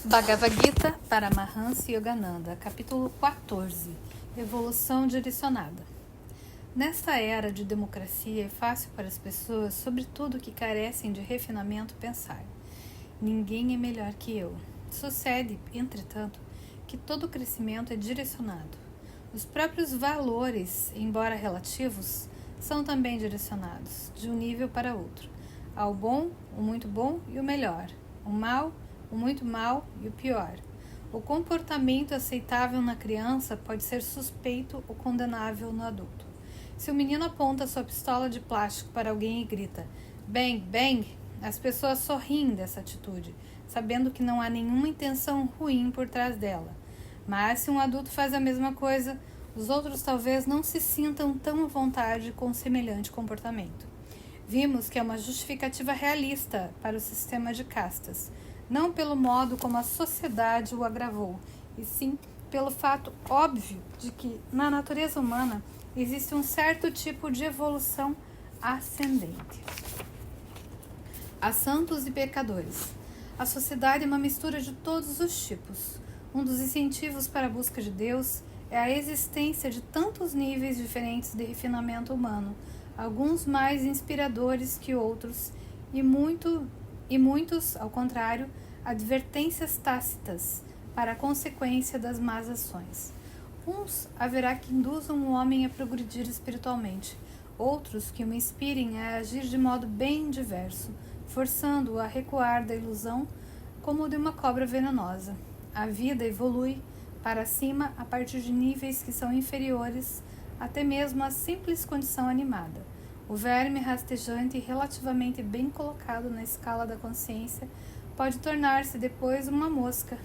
Bhagavad Gita Paramahansa Yogananda, capítulo 14, Evolução Direcionada. Nesta era de democracia é fácil para as pessoas, sobretudo que carecem de refinamento, pensar: ninguém é melhor que eu. Sucede, entretanto, que todo crescimento é direcionado. Os próprios valores, embora relativos, são também direcionados, de um nível para outro, ao bom, o muito bom e o melhor, o mal, o muito mal e o pior. O comportamento aceitável na criança pode ser suspeito ou condenável no adulto. Se o menino aponta sua pistola de plástico para alguém e grita "bang, bang", as pessoas sorriem dessa atitude, sabendo que não há nenhuma intenção ruim por trás dela. Mas se um adulto faz a mesma coisa, os outros talvez não se sintam tão à vontade com semelhante comportamento. Vimos que é uma justificativa realista para o sistema de castas, não pelo modo como a sociedade o agravou, e sim pelo fato óbvio de que, na natureza humana, existe um certo tipo de evolução ascendente. Há santos e pecadores. A sociedade é uma mistura de todos os tipos. Um dos incentivos para a busca de Deus é a existência de tantos níveis diferentes de refinamento humano, alguns mais inspiradores que outros, e muitos, ao contrário, advertências tácitas para a consequência das más ações. Uns haverá que induzam o homem a progredir espiritualmente, outros que o inspirem a agir de modo bem diverso, forçando-o a recuar da ilusão como de uma cobra venenosa. A vida evolui para cima a partir de níveis que são inferiores até mesmo à simples condição animada. O verme rastejante e relativamente bem colocado na escala da consciência pode tornar-se depois uma mosca,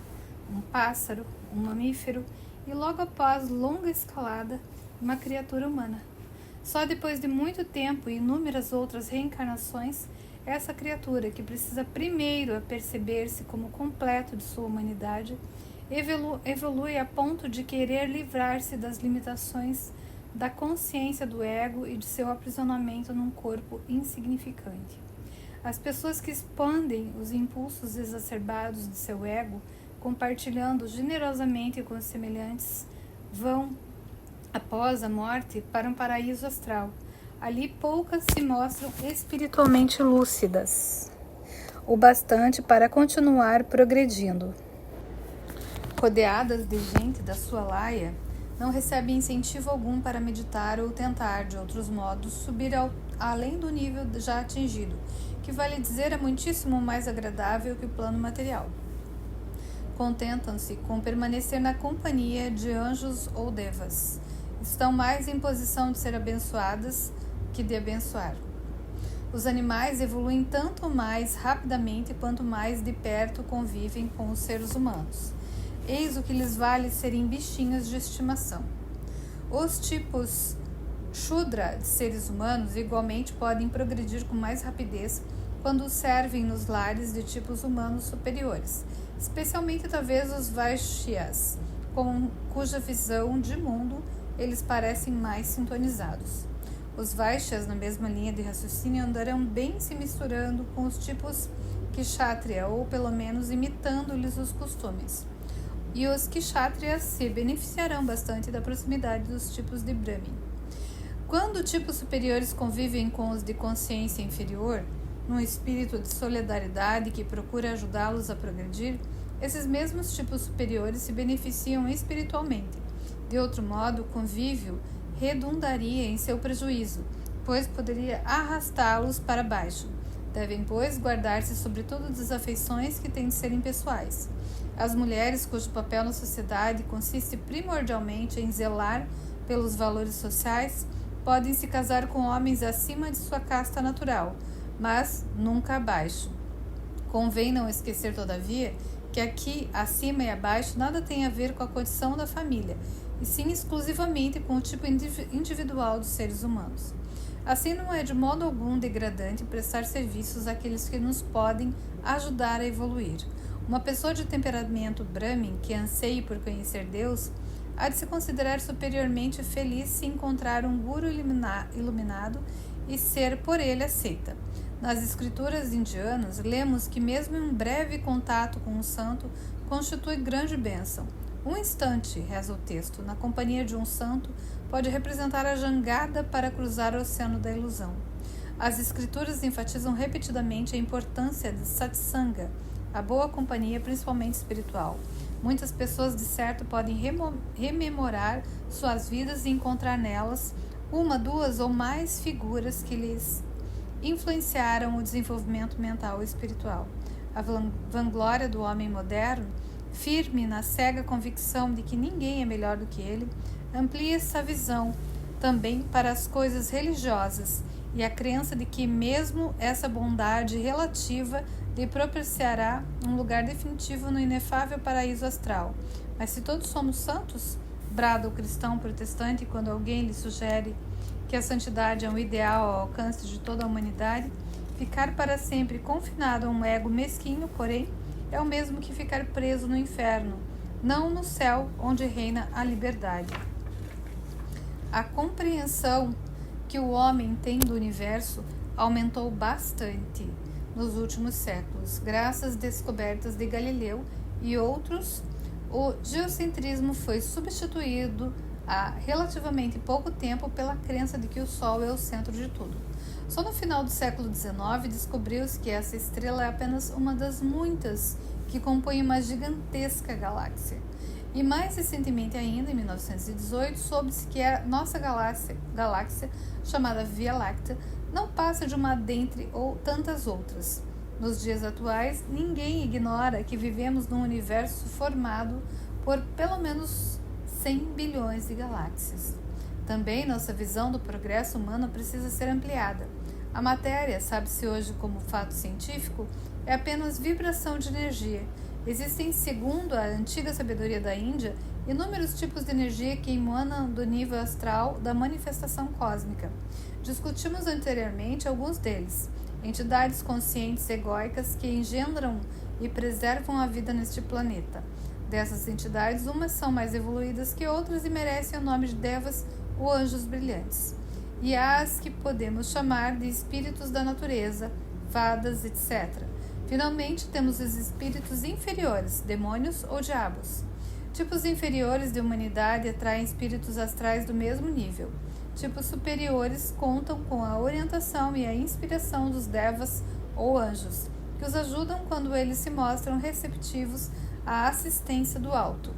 um pássaro, um mamífero e logo após longa escalada, uma criatura humana. Só depois de muito tempo e inúmeras outras reencarnações, essa criatura, que precisa primeiro a perceber-se como completo de sua humanidade, evolui a ponto de querer livrar-se das limitações da consciência do ego e de seu aprisionamento num corpo insignificante. As pessoas que expandem os impulsos exacerbados de seu ego, compartilhando generosamente com os semelhantes, vão, após a morte, para um paraíso astral. Ali poucas se mostram espiritualmente lúcidas, o bastante para continuar progredindo. Rodeadas de gente da sua laia, não recebem incentivo algum para meditar ou tentar, de outros modos, subir além do nível já atingido, que vale dizer é muitíssimo mais agradável que o plano material. Contentam-se com permanecer na companhia de anjos ou devas. Estão mais em posição de ser abençoadas que de abençoar. Os animais evoluem tanto mais rapidamente quanto mais de perto convivem com os seres humanos. Eis o que lhes vale serem bichinhos de estimação. Os tipos Shudra de seres humanos igualmente podem progredir com mais rapidez quando servem nos lares de tipos humanos superiores, especialmente talvez os Vaishyas, cuja visão de mundo eles parecem mais sintonizados. Os Vaishyas, na mesma linha de raciocínio, andarão bem se misturando com os tipos Kshatriya, ou pelo menos imitando-lhes os costumes. E os Kshatriyas se beneficiarão bastante da proximidade dos tipos de Brahmin. Quando tipos superiores convivem com os de consciência inferior, num espírito de solidariedade que procura ajudá-los a progredir, esses mesmos tipos superiores se beneficiam espiritualmente. De outro modo, o convívio redundaria em seu prejuízo, pois poderia arrastá-los para baixo. Devem, pois, guardar-se sobretudo das afeições que têm de ser impessoais. As mulheres, cujo papel na sociedade consiste primordialmente em zelar pelos valores sociais, podem se casar com homens acima de sua casta natural, mas nunca abaixo. Convém não esquecer, todavia, que aqui, acima e abaixo, nada tem a ver com a condição da família, e sim exclusivamente com o tipo individual dos seres humanos. Assim, não é de modo algum degradante prestar serviços àqueles que nos podem ajudar a evoluir. Uma pessoa de temperamento Brahmin que anseie por conhecer Deus há de se considerar superiormente feliz se encontrar um guru iluminado e ser por ele aceita. Nas escrituras indianas, lemos que mesmo um breve contato com um santo constitui grande bênção. Um instante, reza o texto, na companhia de um santo, pode representar a jangada para cruzar o oceano da ilusão. As escrituras enfatizam repetidamente a importância de satsanga, a boa companhia, principalmente espiritual. Muitas pessoas, de certo, podem rememorar suas vidas e encontrar nelas uma, duas ou mais figuras que lhes influenciaram o desenvolvimento mental e espiritual. A vanglória do homem moderno, firme na cega convicção de que ninguém é melhor do que ele, amplia essa visão também para as coisas religiosas e a crença de que mesmo essa bondade relativa lhe propiciará um lugar definitivo no inefável paraíso astral. Mas se todos somos santos, brada o cristão protestante quando alguém lhe sugere que a santidade é um ideal ao alcance de toda a humanidade, ficar para sempre confinado a um ego mesquinho, porém, é o mesmo que ficar preso no inferno, não no céu onde reina a liberdade. A compreensão que o homem tem do universo aumentou bastante nos últimos séculos. Graças às descobertas de Galileu e outros, o geocentrismo foi substituído há relativamente pouco tempo pela crença de que o Sol é o centro de tudo. Só no final do século XIX descobriu-se que essa estrela é apenas uma das muitas que compõem uma gigantesca galáxia. E mais recentemente ainda, em 1918, soube-se que a nossa galáxia, chamada Via Láctea, não passa de uma dentre ou tantas outras. Nos dias atuais, ninguém ignora que vivemos num universo formado por pelo menos 100 bilhões de galáxias. Também nossa visão do progresso humano precisa ser ampliada. A matéria, sabe-se hoje como fato científico, é apenas vibração de energia. Existem, segundo a antiga sabedoria da Índia, inúmeros tipos de energia que emanam do nível astral da manifestação cósmica. Discutimos anteriormente alguns deles. Entidades conscientes egóicas que engendram e preservam a vida neste planeta. Dessas entidades, umas são mais evoluídas que outras e merecem o nome de devas ou anjos brilhantes. E há as que podemos chamar de espíritos da natureza, fadas, etc. Finalmente, temos os espíritos inferiores, demônios ou diabos. Tipos inferiores de humanidade atraem espíritos astrais do mesmo nível. Tipos superiores contam com a orientação e a inspiração dos devas ou anjos, que os ajudam quando eles se mostram receptivos à assistência do alto.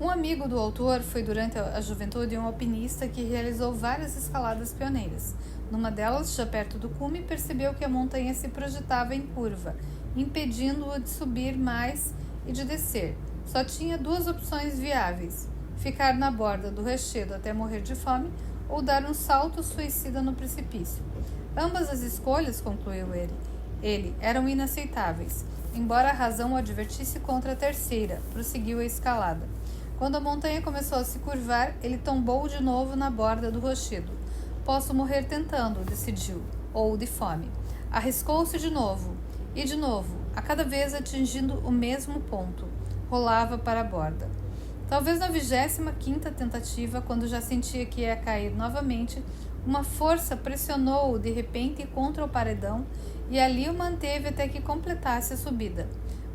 Um amigo do autor foi durante a juventude um alpinista que realizou várias escaladas pioneiras. Numa delas, já perto do cume, percebeu que a montanha se projetava em curva, impedindo-o de subir mais e de descer. Só tinha duas opções viáveis: ficar na borda do rochedo até morrer de fome ou dar um salto suicida no precipício. Ambas as escolhas, concluiu ele, eram inaceitáveis. Embora a razão o advertisse contra a terceira, prosseguiu a escalada. Quando a montanha começou a se curvar, ele tombou de novo na borda do rochedo. Posso morrer tentando, decidiu, ou de fome. Arriscou-se de novo, e de novo, a cada vez atingindo o mesmo ponto. Rolava para a borda. Talvez na 25ª tentativa, quando já sentia que ia cair novamente, uma força pressionou-o de repente contra o paredão e ali o manteve até que completasse a subida.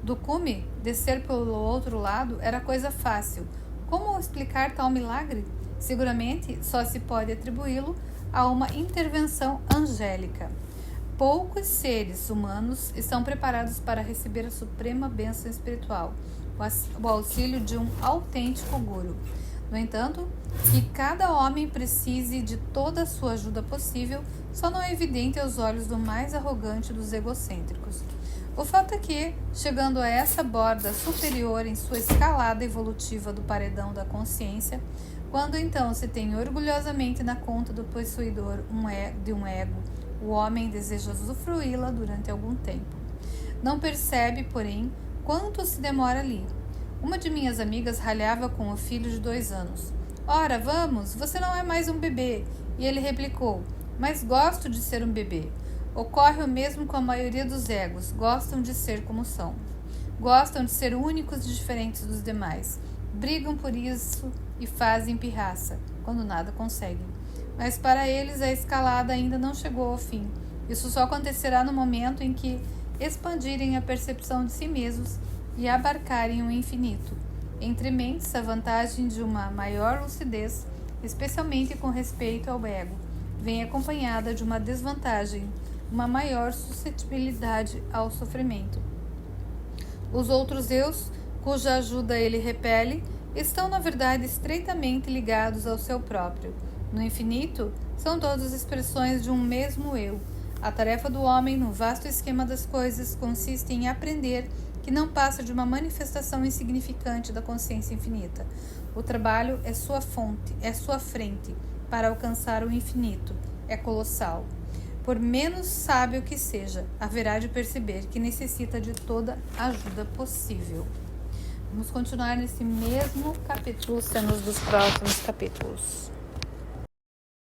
Do cume, descer pelo outro lado era coisa fácil. Como explicar tal milagre? Seguramente só se pode atribuí-lo a uma intervenção angélica. Poucos seres humanos estão preparados para receber a suprema bênção espiritual, o auxílio de um autêntico guru. No entanto, que cada homem precise de toda a sua ajuda possível só não é evidente aos olhos do mais arrogante dos egocêntricos. O fato é que, chegando a essa borda superior em sua escalada evolutiva do paredão da consciência, quando então se tem orgulhosamente na conta do possuidor de um ego, o homem deseja usufruí-la durante algum tempo. Não percebe, porém, quanto se demora ali. Uma de minhas amigas ralhava com o filho de 2 anos. Ora, vamos, você não é mais um bebê. E ele replicou, mas gosto de ser um bebê. Ocorre o mesmo com a maioria dos egos, gostam de ser como são. Gostam de ser únicos e diferentes dos demais. Brigam por isso e fazem pirraça, quando nada conseguem. Mas para eles a escalada ainda não chegou ao fim. Isso só acontecerá no momento em que expandirem a percepção de si mesmos e abarcarem o infinito. Entre mentes, a vantagem de uma maior lucidez, especialmente com respeito ao ego, vem acompanhada de uma desvantagem, uma maior suscetibilidade ao sofrimento. Os outros eus, cuja ajuda ele repele, estão na verdade estreitamente ligados ao seu próprio. No infinito, são todas expressões de um mesmo eu. A tarefa do homem no vasto esquema das coisas consiste em aprender que não passa de uma manifestação insignificante da consciência infinita. O trabalho é sua fonte, é sua frente para alcançar o infinito, é colossal. Por menos sábio que seja, haverá de perceber que necessita de toda ajuda possível. Vamos continuar nesse mesmo capítulo, cenas dos próximos capítulos.